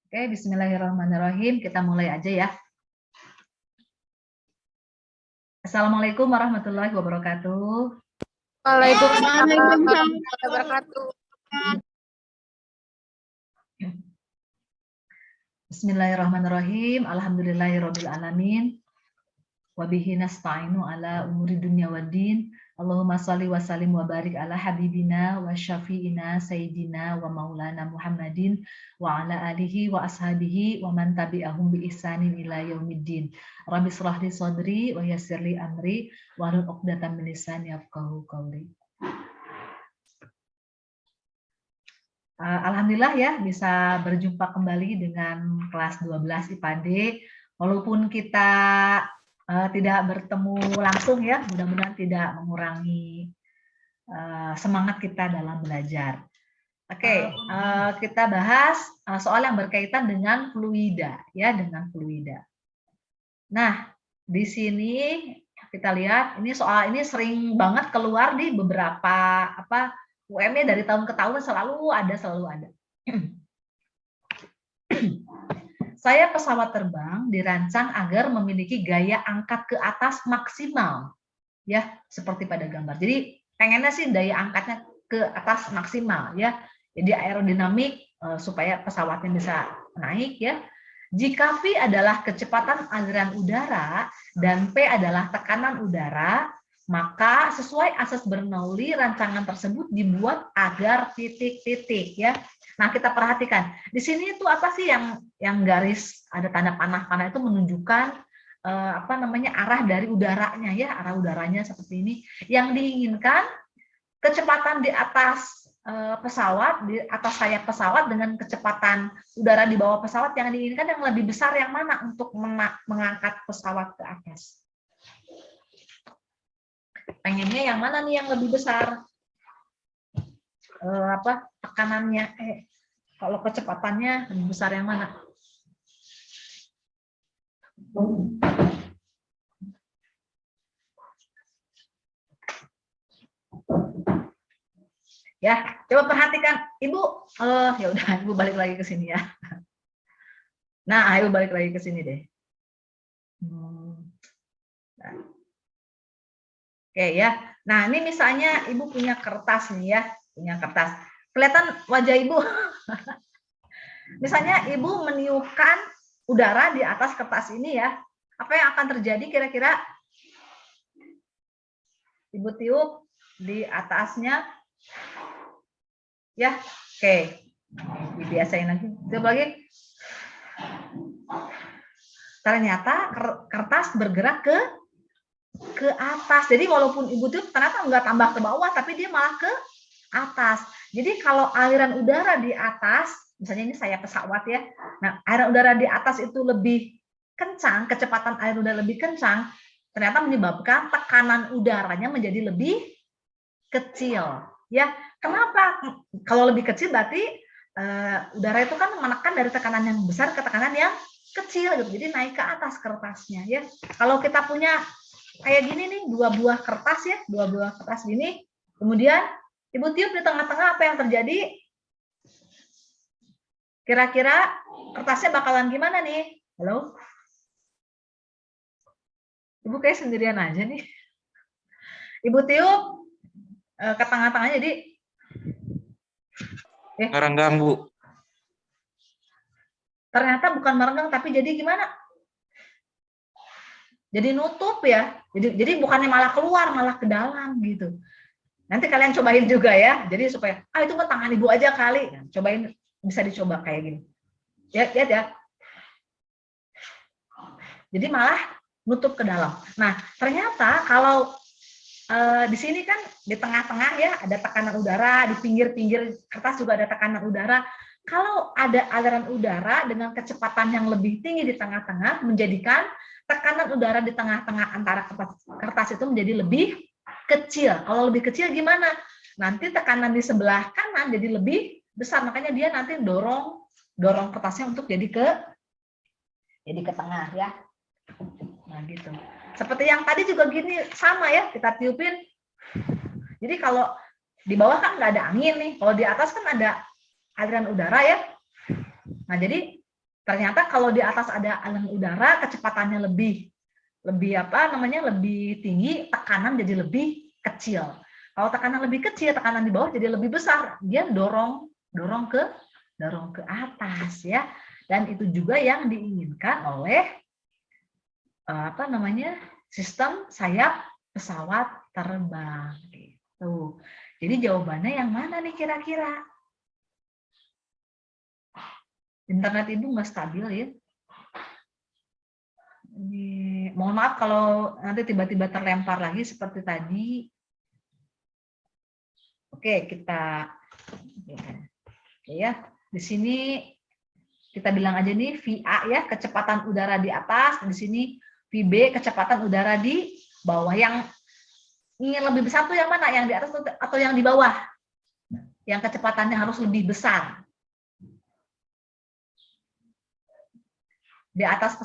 Oke, bismillahirrahmanirrahim. Kita mulai aja ya. Assalamualaikum warahmatullahi wabarakatuh. Waalaikumsalam warahmatullahi wabarakatuh. Bismillahirrahmanirrahim. Alhamdulillahirabbil alamin. Wa bihi nasta'inu ala umuri dunya waddin. Allahumma shalli wa sallim wa barik ala habibina wa syafi'ina sayyidina wa maulana Muhammadin wa ala alihi wa ashabihi wa man tabi'ahum bi ihsanin ila yaumiddin. Rabbi shrah li sadri wa yassir li amri wa hlul 'uqdatam min lisani yafqahu qawli. Alhamdulillah ya bisa berjumpa kembali dengan kelas 12 IPA D. Walaupun kita tidak bertemu langsung ya, mudah-mudahan tidak mengurangi semangat kita dalam belajar. Oke, kita bahas soal yang berkaitan dengan fluida ya, dengan fluida. Nah, di sini kita lihat ini soal ini sering banget keluar di beberapa UM-nya dari tahun ke tahun selalu ada. Saya pesawat terbang dirancang agar memiliki gaya angkat ke atas maksimal, ya seperti pada gambar. Jadi pengennya sih daya angkatnya ke atas maksimal, ya. Jadi aerodinamik supaya pesawatnya bisa naik, ya. Jika V adalah kecepatan aliran udara dan P adalah tekanan udara, maka sesuai asas Bernoulli rancangan tersebut dibuat agar titik-titik, ya. Nah, kita perhatikan di sini itu apa sih yang garis ada tanda panah-panah itu menunjukkan arah dari udaranya ya, arah udaranya seperti ini. Yang diinginkan kecepatan di atas pesawat, di atas sayap pesawat dengan kecepatan udara di bawah pesawat yang diinginkan yang lebih besar yang mana untuk mengangkat pesawat ke atas. Pengennya yang mana nih yang lebih besar? Tekanannya kalau kecepatannya lebih besar yang mana? Ya, coba perhatikan Ibu. Ya udah, Ibu balik lagi ke sini ya. Nah, ayo balik lagi ke sini deh. Nah. Oke ya. Nah, ini misalnya Ibu punya kertas nih ya, punya kertas. Kelihatan wajah Ibu. Misalnya Ibu meniupkan udara di atas kertas ini ya. Apa yang akan terjadi kira-kira? Ibu tiup di atasnya. Ya, oke. Dibiasain lagi. Coba lagi. Ternyata kertas bergerak ke atas. Jadi walaupun Ibu tiup ternyata nggak tambah ke bawah, tapi dia malah ke atas. Jadi kalau aliran udara di atas, misalnya ini saya pesawat ya, nah aliran udara di atas itu lebih kencang, kecepatan aliran udara lebih kencang, ternyata menyebabkan tekanan udaranya menjadi lebih kecil. Ya, kenapa? Kalau lebih kecil berarti udara itu kan menekan dari tekanan yang besar ke tekanan yang kecil, gitu. Jadi naik ke atas kertasnya ya. Kalau kita punya kayak gini nih, dua buah kertas ya, dua buah kertas gini, kemudian Ibu tiup di tengah-tengah, apa yang terjadi? Kira-kira kertasnya bakalan gimana nih? Halo? Ibu kayak sendirian aja nih. Ibu tiup ke tengah-tengahnya, jadi merenggang, Bu. Ternyata bukan merenggang, tapi jadi gimana? Jadi nutup ya. Jadi bukannya malah keluar, malah ke dalam gitu. Nanti kalian cobain juga ya. Jadi supaya itu mah tangan Ibu aja kali. Cobain, bisa dicoba kayak gini. Lihat ya. Jadi malah nutup ke dalam. Nah, ternyata kalau di sini kan di tengah-tengah ya ada tekanan udara, di pinggir-pinggir kertas juga ada tekanan udara. Kalau ada aliran udara dengan kecepatan yang lebih tinggi di tengah-tengah menjadikan tekanan udara di tengah-tengah antara kertas itu menjadi lebih kecil. Kalau lebih kecil gimana? Nanti tekanan di sebelah kanan jadi lebih besar, makanya dia nanti dorong kertasnya untuk jadi ke tengah ya. Nah gitu. Seperti yang tadi juga gini sama ya, kita tiupin. Jadi kalau di bawah kan nggak ada angin nih, kalau di atas kan ada aliran udara ya. Nah jadi Ternyata kalau di atas ada aliran udara, kecepatannya lebih tinggi, tekanan jadi lebih kecil. Kalau tekanan lebih kecil, tekanan di bawah jadi lebih besar. Dia dorong ke atas ya. Dan itu juga yang diinginkan oleh sistem sayap pesawat terbang gitu. Jadi jawabannya yang mana nih kira-kira? Internet Ibu nggak stabil ya. Mohon maaf kalau nanti tiba-tiba terlempar lagi seperti tadi. Oke, kita ya. Di sini kita bilang aja nih VA ya, kecepatan udara di atas, di sini VB kecepatan udara di bawah. Yang ingin lebih besar tuh yang mana? Yang di atas atau yang di bawah? Yang kecepatannya harus lebih besar. Di atas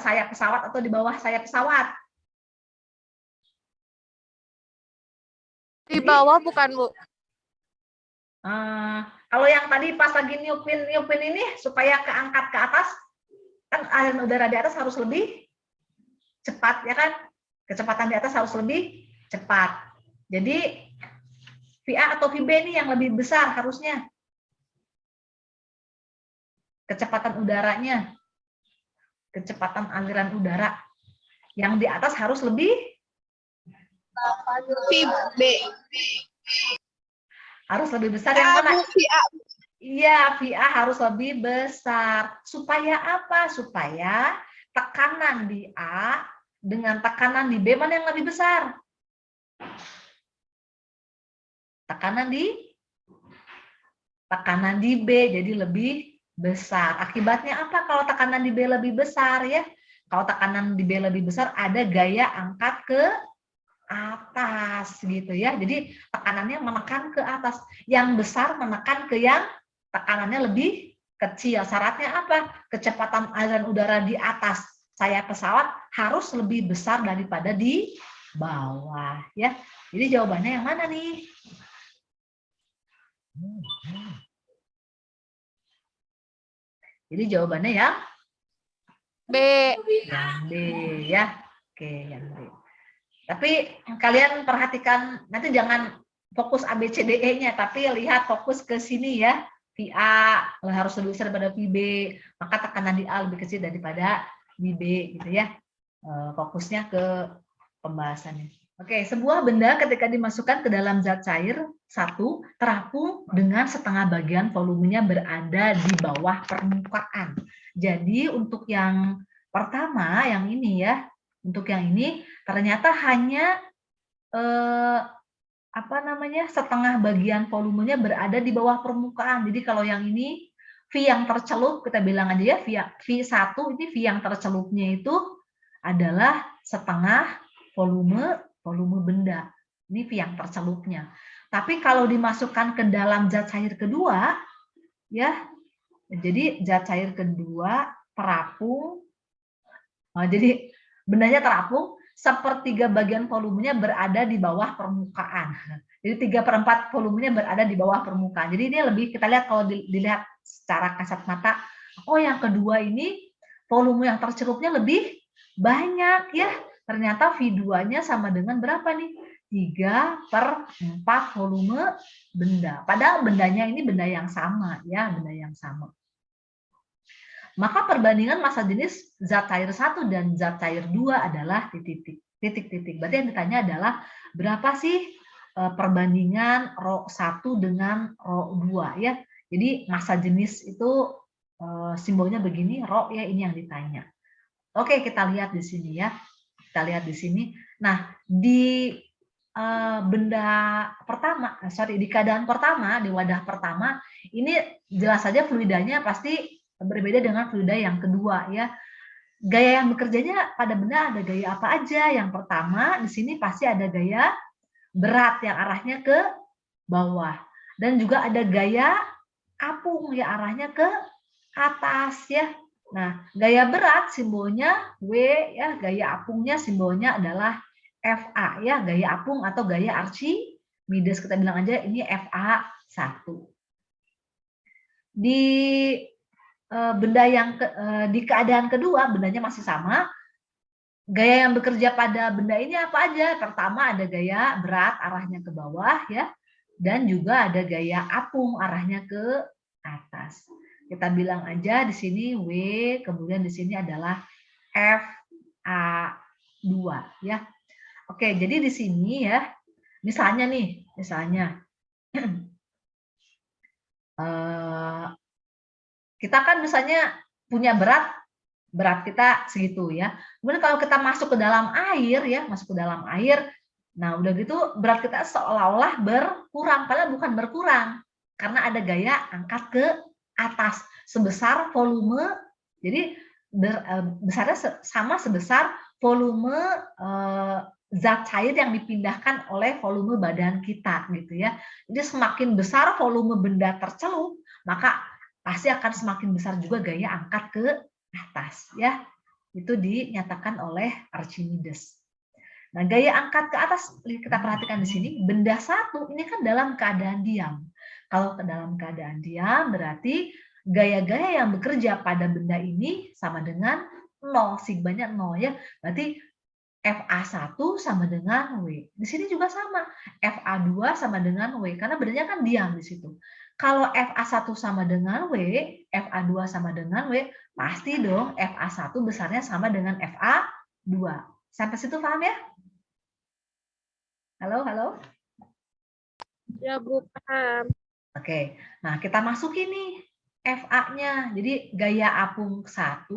sayap pesawat atau di bawah sayap pesawat? Di bawah bukan, Bu? Kalau yang tadi pas lagi niupin ini supaya keangkat ke atas, kan aliran udara di atas harus lebih cepat ya kan? Kecepatan di atas harus lebih cepat. Jadi VA atau VB ini yang lebih besar harusnya. Kecepatan udaranya. Kecepatan aliran udara. Yang di atas harus lebih VB. Harus lebih besar yang mana? Iya, VA harus lebih besar. Supaya apa? Supaya tekanan di A dengan tekanan di B mana yang lebih besar? Tekanan di B jadi lebih besar. Akibatnya apa kalau tekanan di B lebih besar ya? Kalau tekanan di B lebih besar ada gaya angkat ke atas gitu ya. Jadi tekanannya menekan ke atas. Yang besar menekan ke yang tekanannya lebih kecil. Syaratnya apa? Kecepatan aliran udara di atas sayap pesawat harus lebih besar daripada di bawah ya. Jadi jawabannya yang mana nih? Jadi jawabannya yang B. Yang B ya. Oke, yang B. Tapi kalian perhatikan, nanti jangan fokus A, B, C, D, E-nya, tapi lihat fokus ke sini ya. VA harus lebih besar daripada VB, maka tekanan di A lebih kecil daripada VB gitu ya. Fokusnya ke pembahasannya. Oke, sebuah benda ketika dimasukkan ke dalam zat cair, satu, terapung dengan setengah bagian volumenya berada di bawah permukaan. Jadi untuk yang pertama, yang ini ya, untuk yang ini ternyata hanya setengah bagian volumenya berada di bawah permukaan. Jadi kalau yang ini V yang tercelup, kita bilang aja ya V1 ini V yang tercelupnya itu adalah setengah volume benda. Ini V yang tercelupnya. Tapi kalau dimasukkan ke dalam zat cair kedua ya, jadi zat cair kedua terapung. Jadi bendanya terapung, sepertiga bagian volumenya berada di bawah permukaan. Jadi 3/4 volumenya berada di bawah permukaan. Jadi ini lebih kita lihat kalau dilihat secara kasat mata, oh yang kedua ini volume yang tercelupnya lebih banyak ya. Ternyata V2-nya sama dengan berapa nih? 3/4 volume benda. Padahal bendanya ini benda yang sama ya, benda yang sama. Maka perbandingan massa jenis zat cair 1 dan zat cair 2 adalah titik. Berarti yang ditanya adalah berapa sih perbandingan Rho 1 dengan Rho 2 ya. Jadi massa jenis itu simbolnya begini, Rho ya, ini yang ditanya. Oke, kita lihat di sini ya. Kita lihat di sini. Nah, di di keadaan pertama, di wadah pertama, ini jelas saja fluidanya pasti berbeda dengan fluida yang kedua ya. Gaya yang bekerjanya pada benda ada gaya apa aja? Yang pertama di sini pasti ada gaya berat yang arahnya ke bawah, dan juga ada gaya apung yang arahnya ke atas ya. Nah, gaya berat simbolnya W ya, gaya apungnya simbolnya adalah FA ya, gaya apung atau gaya Archimedes, kita bilang aja ini FA1. Di benda yang di keadaan kedua bendanya masih sama, gaya yang bekerja pada benda ini apa aja? Pertama ada gaya berat arahnya ke bawah ya, dan juga ada gaya apung arahnya ke atas. Kita bilang aja di sini W, kemudian di sini adalah FA2 ya. Oke, jadi di sini ya, misalnya nih, kita kan misalnya punya berat kita segitu ya. Kemudian kalau kita masuk ke dalam air ya, nah udah gitu berat kita seolah-olah berkurang, padahal bukan berkurang. Karena ada gaya angkat ke atas sebesar volume, jadi besarnya sama sebesar volume zat cair yang dipindahkan oleh volume badan kita gitu ya. Jadi semakin besar volume benda tercelup, maka pasti akan semakin besar juga gaya angkat ke atas ya. Itu dinyatakan oleh Archimedes. Nah, gaya angkat ke atas kita perhatikan di sini, benda satu ini kan dalam keadaan diam. Kalau dalam keadaan diam berarti gaya-gaya yang bekerja pada benda ini sama dengan 0, sigmanya 0 ya. Berarti FA1 sama dengan W. Di sini juga sama. FA2 sama dengan W karena bendanya kan diam di situ. Kalau FA1 sama dengan W, FA2 sama dengan W, pasti dong FA1 besarnya sama dengan FA2. Sampai situ paham ya? Halo, halo? Ya, Bu, paham. Oke, nah kita masukin nih FA-nya. Jadi gaya apung 1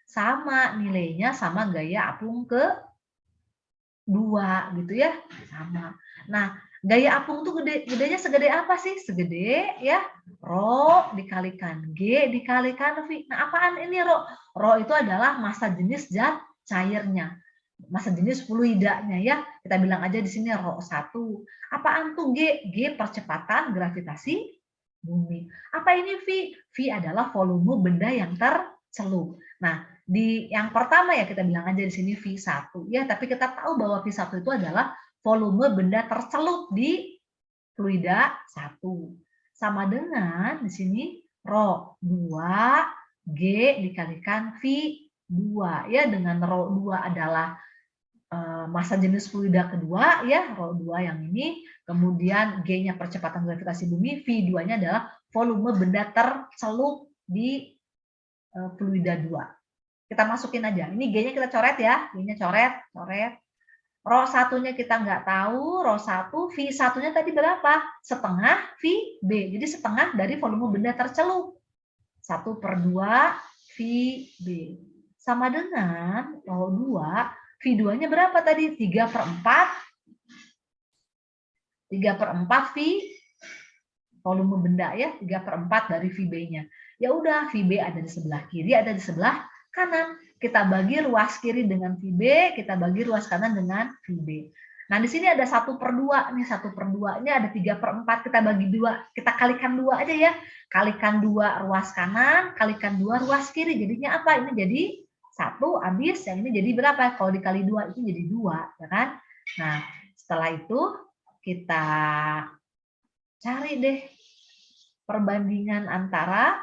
sama nilainya sama gaya apung ke 2 gitu ya, sama. Nah, gaya apung tuh gedenya segede apa sih? Segede ya Rho dikalikan G dikalikan V. Nah, apaan ini Rho? Rho itu adalah massa jenis zat cairnya. Massa jenis fluidanya ya. Kita bilang aja di sini Rho1. Apaan tuh G? G percepatan gravitasi bumi. Apa ini V? V adalah volume benda yang tercelup. Nah, di yang pertama ya kita bilang aja di sini V1 ya, tapi kita tahu bahwa V1 itu adalah volume benda tercelup di fluida 1. Sama dengan di sini Rho2 G dikalikan V2 ya, dengan Rho2 adalah massa jenis fluida kedua ya, Rho2 yang ini, kemudian G-nya percepatan gravitasi bumi, V2-nya adalah volume benda tercelup di fluida 2. Kita masukin aja. Ini G-nya kita coret ya. G-nya coret. Rho 1-nya kita nggak tahu. Rho 1, V 1-nya tadi berapa? Setengah VB. Jadi setengah dari volume benda tercelup. 1/2 VB. Sama dengan Rho 2, V2-nya berapa tadi? 3/4. 3/4 V volume benda ya. 3/4 dari VB-nya. Ya udah, VB ada di sebelah kiri, ada di sebelah kanan. Kita bagi ruas kiri dengan VB, kita bagi ruas kanan dengan VB. Nah, di sini ada 1/2 nih, 1/2-nya ada 3/4, kita bagi 2, kita kalikan 2 aja ya. Kalikan 2 ruas kanan, kalikan 2 ruas kiri. Jadinya apa? Ini jadi 1 habis, yang ini jadi berapa? Kalau dikali 2 itu jadi 2, ya kan? Nah, setelah itu kita cari deh perbandingan antara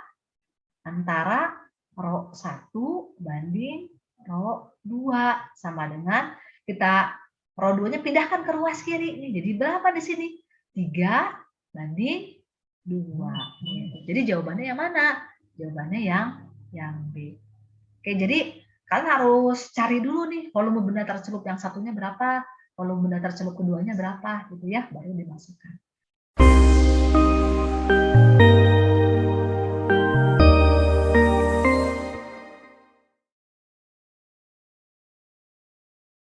Rho 1 banding Rho 2 sama dengan kita Rho 2-nya pindahkan ke ruas kiri. Ini jadi berapa di sini? 3 banding 2. Jadi jawabannya yang mana? Jawabannya yang B. Oke, jadi kalian harus cari dulu nih volume benda tercelup yang satunya berapa, volume benda tercelup keduanya berapa gitu ya, baru dimasukkan.